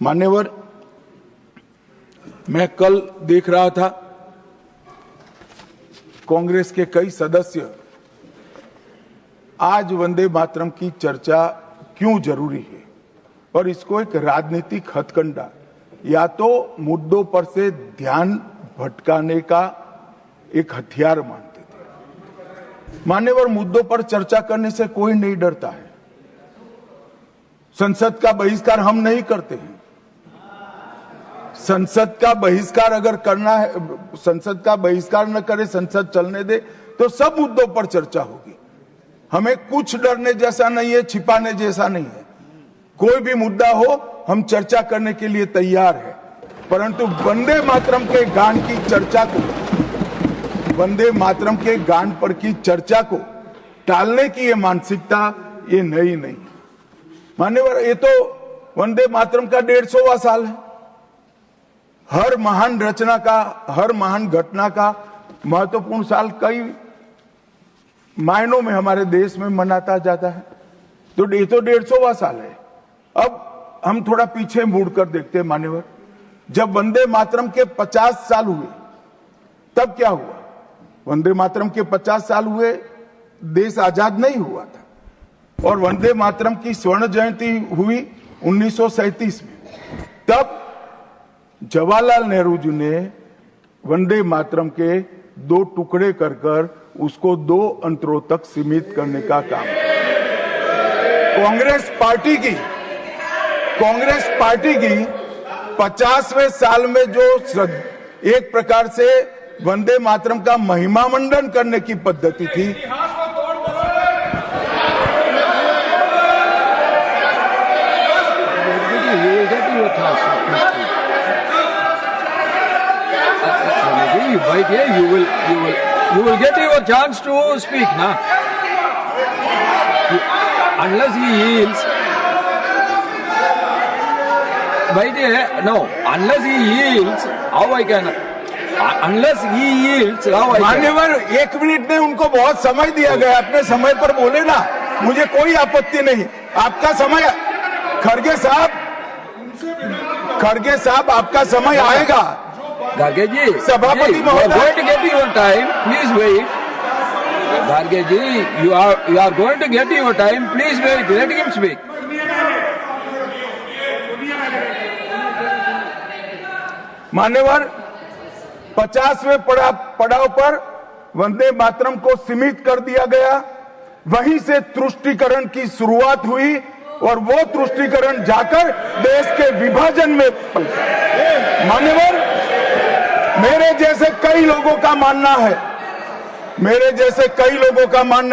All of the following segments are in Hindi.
मान्यवर, मैं कल देख रहा था कांग्रेस के कई सदस्य आज वंदे मातरम की चर्चा क्यों जरूरी है और इसको एक राजनीतिक हथकंडा या तो मुद्दों पर से ध्यान भटकाने का एक हथियार मानते थे। मान्यवर, मुद्दों पर चर्चा करने से कोई नहीं डरता है। संसद का बहिष्कार हम नहीं करते हैं। संसद का बहिष्कार अगर करना है, संसद का बहिष्कार न करे, संसद चलने दे तो सब मुद्दों पर चर्चा होगी। हमें कुछ डरने जैसा नहीं है, छिपाने जैसा नहीं है। कोई भी मुद्दा हो हम चर्चा करने के लिए तैयार है, परंतु वंदे मातरम के गान की चर्चा को, वंदे मातरम के गान पर की चर्चा को टालने की ये मानसिकता ये नई नहीं। मान्यवर, ये तो वंदे मातरम का 150वां साल है। हर महान रचना का, हर महान घटना का महत्वपूर्ण साल कई मायनों में हमारे देश में मनाता जाता है, तो ये तो 150वां साल है। अब हम थोड़ा पीछे मुड़कर देखते हैं मान्यवर, जब वंदे मातरम के 50 साल हुए तब क्या हुआ? वंदे मातरम के 50 साल हुए, देश आजाद नहीं हुआ था और वंदे मातरम की स्वर्ण जयंती हुई 1937 में। तब जवाहरलाल नेहरू जी ने वंदे मातरम के 2 टुकड़े कर उसको 2 अंतरों तक सीमित करने का काम कांग्रेस पार्टी की 50वें साल में जो एक प्रकार से वंदे मातरम का महिमा मंडन करने की पद्धति थी, Right here, you will get your chance to speak, na? Unless he yields, right here, no. Unless he yields, how I can? Unless he yields, how I can? मान्यवर, 1 मिनट में उनको बहुत समय दिया गया, अपने समय पर बोले ना, मुझे कोई आपत्ति नहीं। आपका समय, खड़गे साहब आपका समय आएगा। Garge ji, सभापति you are going to get your time. Please wait. Garge ji, you are going to get your time. Please wait. Let him speak. मान्यवर, 50वें पड़ाव पर वंदे मातरम को सीमित कर दिया गया। वहीं से तुष्टीकरण की शुरुआत हुई और वो तुष्टीकरण जाकर देश के विभाजन में मान्यवर, मेरे जैसे कई लोगों का मानना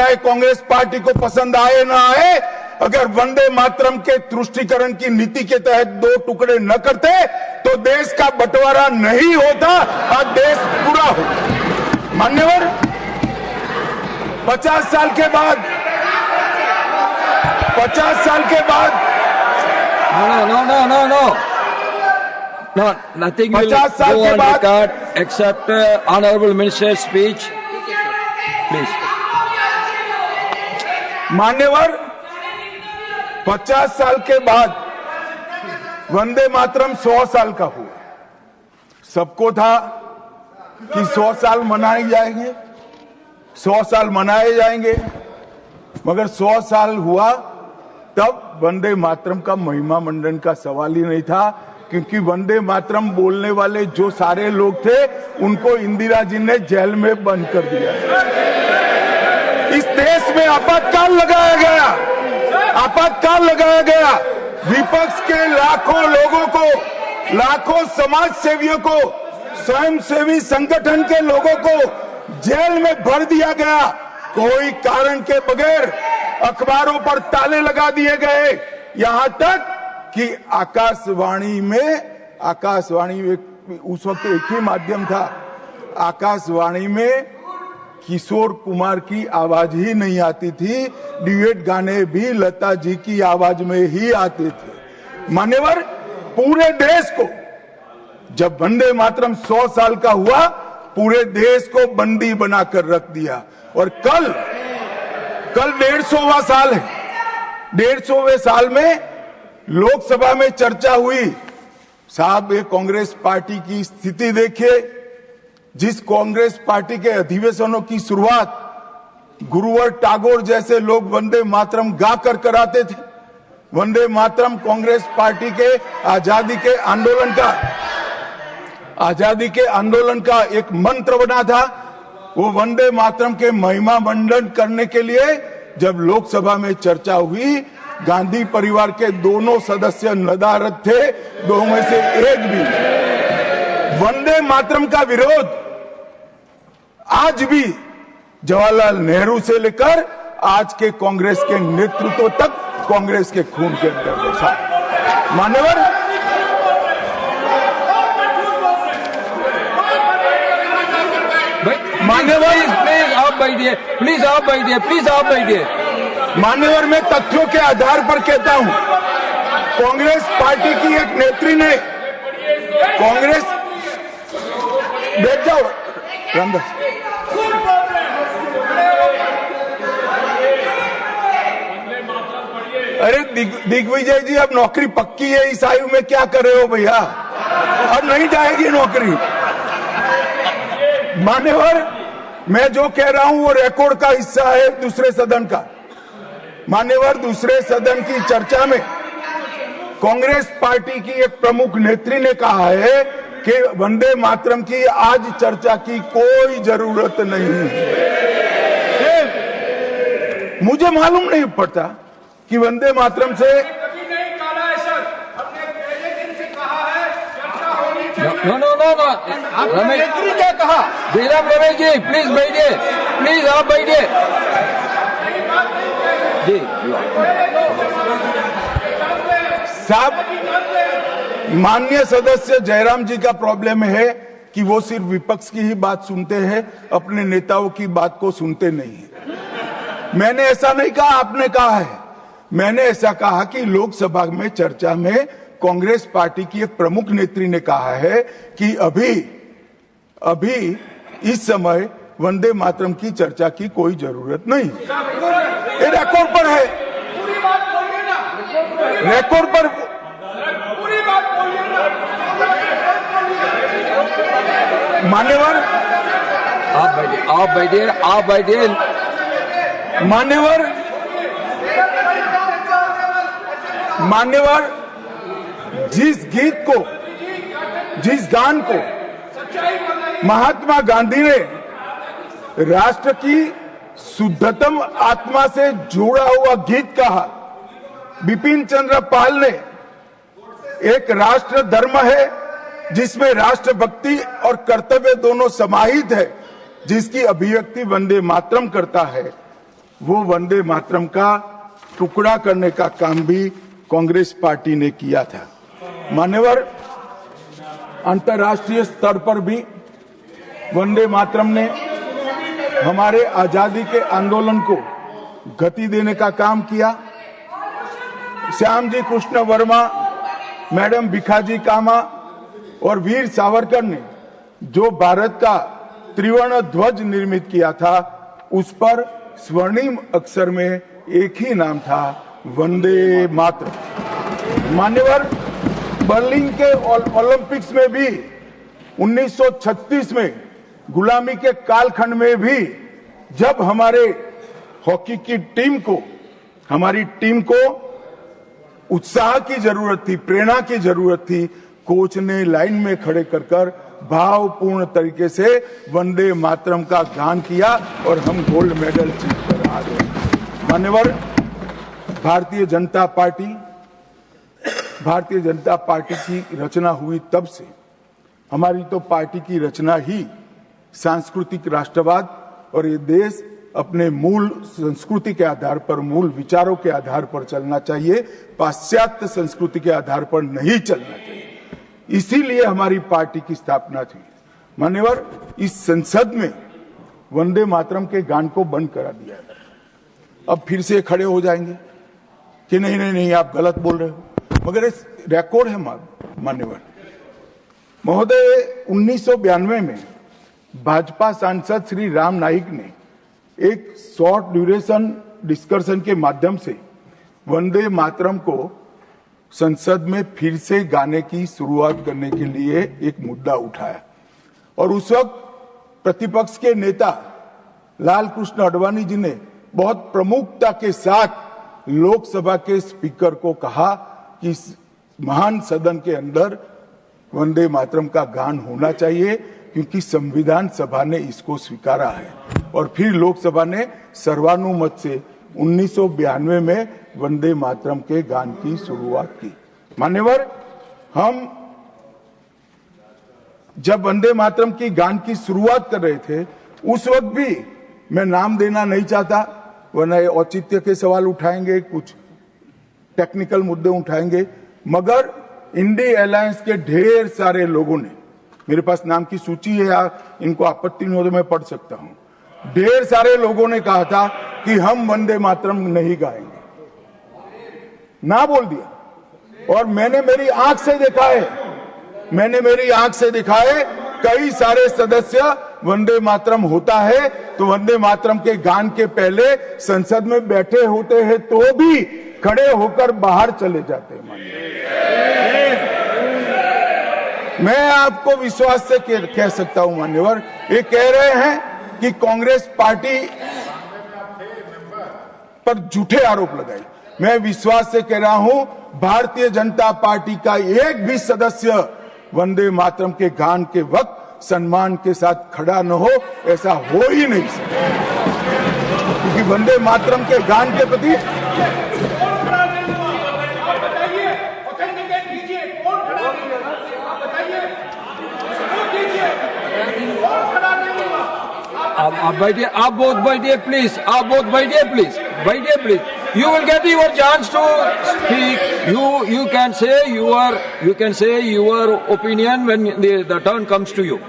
है, कांग्रेस पार्टी को पसंद आए ना आए, अगर वंदे मातरम के तुष्टीकरण की नीति के तहत 2 टुकड़े न करते तो देश का बंटवारा नहीं होता और देश पूरा होता। मान्यवर, 50 साल के बाद No, nothing will go on record except Honorable Minister's speech. Please. मान्यवर, 50 साल के बाद वंदे मातरम 100 साल का हुआ। सबको था कि 100 साल मनाए जाएंगे, 100 साल मनाए जाएंगे, मगर 100 साल हुआ तब वंदे मातरम का महिमा मंडन का सवाल ही नहीं था, क्योंकि वंदे मातरम बोलने वाले जो सारे लोग थे उनको इंदिरा जी ने जेल में बंद कर दिया। इस देश में आपातकाल लगाया गया। विपक्ष के लाखों लोगों को, लाखों समाज सेवियों को, स्वयंसेवी संगठन के लोगों को जेल में भर दिया गया। कोई कारण के बगैर अखबारों पर ताले लगा दिए गए। यहां तक कि आकाशवाणी में उस वक्त एक ही माध्यम था, आकाशवाणी में किशोर कुमार की आवाज ही नहीं आती थी, ड्यूएट गाने भी लता जी की आवाज में ही आते थे। मान्यवर, पूरे देश को जब वंदे मातरम 100 साल का हुआ, पूरे देश को बंदी बनाकर रख दिया। और कल 150वां साल है। 150वें साल में लोकसभा में चर्चा हुई साहब, ये कांग्रेस पार्टी की स्थिति देखिए। जिस कांग्रेस पार्टी के अधिवेशनों की शुरुआत गुरुवर टागोर जैसे लोग वंदे मातरम गा कर कराते थे। वंदे मातरम कांग्रेस पार्टी के आजादी के आंदोलन का एक मंत्र बना था। वो वंदे मातरम के महिमा मंडन करने के लिए जब लोकसभा में चर्चा हुई, गांधी परिवार के दोनों सदस्य नदारद थे, दो में से एक भी। वंदे मातरम का विरोध आज भी जवाहरलाल नेहरू से लेकर आज के कांग्रेस के नेतृत्व तक कांग्रेस के खून के अंदर बसा। मान्यवर, प्लीज आप बैठिए, प्लीज आप बैठिए। मान्यवर, मैं तथ्यों के आधार पर कहता हूं, कांग्रेस पार्टी की एक नेत्री ने कांग्रेस बैठ जाओ रामदास। अरे दिग्विजय जी, अब नौकरी पक्की है इस आयु में, क्या कर रहे हो भैया? अब नहीं जाएगी नौकरी। मान्यवर, मैं जो कह रहा हूं वो रिकॉर्ड का हिस्सा है दूसरे सदन का। मान्यवर, दूसरे सदन की चर्चा में कांग्रेस पार्टी की एक प्रमुख नेत्री ने कहा है कि वंदे मातरम की आज चर्चा की कोई जरूरत नहीं है। मुझे मालूम नहीं पड़ता कि वंदे मातरम से रमेश जी क्या कहा? जयराम रमेश जी प्लीज बैठिए, प्लीज आप बैठिए जी। साहब, माननीय सदस्य जयराम जी का प्रॉब्लम है कि वो सिर्फ विपक्ष की ही बात सुनते हैं, अपने नेताओं की बात को सुनते नहीं है। मैंने ऐसा नहीं कहा, आपने कहा है। मैंने ऐसा कहा कि लोकसभा में चर्चा में कांग्रेस पार्टी की एक प्रमुख नेत्री ने कहा है कि अभी इस समय वंदे मातरम की चर्चा की कोई जरूरत नहीं। ये रिकॉर्ड पर है, रिकॉर्ड पर। मान्यवर, आप बैठिए। मान्यवर, जिस गीत को, जिस गान को महात्मा गांधी ने राष्ट्र की शुद्धतम आत्मा से जुड़ा हुआ गीत कहा, बिपिन चंद्र पाल ने एक राष्ट्र धर्म है जिसमें राष्ट्रभक्ति और कर्तव्य दोनों समाहित है, जिसकी अभिव्यक्ति वंदे मातरम करता है, वो वंदे मातरम का टुकड़ा करने का काम भी कांग्रेस पार्टी ने किया था। मान्यवर, अंतर्राष्ट्रीय स्तर पर भी वंदे मातरम ने हमारे आजादी के आंदोलन को गति देने का काम किया। श्याम जी कृष्ण वर्मा, मैडम भिखाजी कामा और वीर सावरकर ने जो भारत का त्रिवर्ण ध्वज निर्मित किया था, उस पर स्वर्णिम अक्षर में एक ही नाम था, वंदे मातरम। मान्यवर, बर्लिन के ओलंपिक्स में भी 1936 में गुलामी के कालखंड में भी जब हमारे हॉकी की हमारी टीम को उत्साह की जरूरत थी, प्रेरणा की जरूरत थी, कोच ने लाइन में खड़े कर भावपूर्ण तरीके से वंदे मातरम का गान किया और हम गोल्ड मेडल जीतकर आ गए। मान्यवर, भारतीय जनता पार्टी की रचना हुई तब से हमारी तो पार्टी की रचना ही सांस्कृतिक राष्ट्रवाद और ये देश अपने मूल संस्कृति के आधार पर, मूल विचारों के आधार पर चलना चाहिए, पाश्चात्य संस्कृति के आधार पर नहीं चलना चाहिए। इसीलिए हमारी पार्टी की स्थापना थी। मान्यवर, इस संसद में वंदे मातरम के गान को बंद करा दिया है। अब फिर से खड़े हो जाएंगे कि नहीं आप गलत बोल रहे हो, मगर इस रिकॉर्ड है मान्यवर महोदय। 1992 में भाजपा सांसद श्री राम नाईक ने एक शॉर्ट ड्यूरेशन डिस्कशन के माध्यम से वंदे मातरम को संसद में फिर से गाने की शुरुआत करने के लिए एक मुद्दा उठाया और उस वक्त प्रतिपक्ष के नेता लाल कृष्ण आडवाणी जी ने बहुत प्रमुखता के साथ लोकसभा के स्पीकर को कहा कि इस महान सदन के अंदर वंदे मातरम का गान होना चाहिए क्योंकि संविधान सभा ने इसको स्वीकारा है। और फिर लोकसभा ने सर्वानुमत से 1992 में वंदे मातरम के गान की शुरुआत की। मान्यवर, हम जब वंदे मातरम की गान की शुरुआत कर रहे थे उस वक्त भी, मैं नाम देना नहीं चाहता वरना औचित्य के सवाल उठाएंगे, कुछ टेक्निकल मुद्दे उठाएंगे, मगर इंडी अलायंस के ढेर सारे लोगों ने, मेरे पास नाम की सूची है, इनको आपत्ति नहीं हो तो मैं पढ़ सकता हूं, ढेर सारे लोगों ने कहा था कि हम वंदे मातरम नहीं गाएंगे, ना बोल दिया। और मैंने मेरी आंख से देखा है, कई सारे सदस्य वंदे मातरम होता है तो वंदे मातरम के गान के पहले संसद में बैठे होते हैं तो भी खड़े होकर बाहर चले जाते हैं। मैं आपको विश्वास से कह सकता हूं मान्यवर, ये कह रहे हैं कि कांग्रेस पार्टी पर झूठे आरोप लगाए। मैं विश्वास से कह रहा हूं, भारतीय जनता पार्टी का एक भी सदस्य वंदे मातरम के गान के वक्त सम्मान के साथ खड़ा न हो, ऐसा हो ही नहीं सकता, क्योंकि वंदे मातरम के गान के प्रति आप बैठिए, आप बोथ बैठिए प्लीज, आप बोथ बैठिए please. You will get your chance to speak. You can say your opinion when the turn comes to you.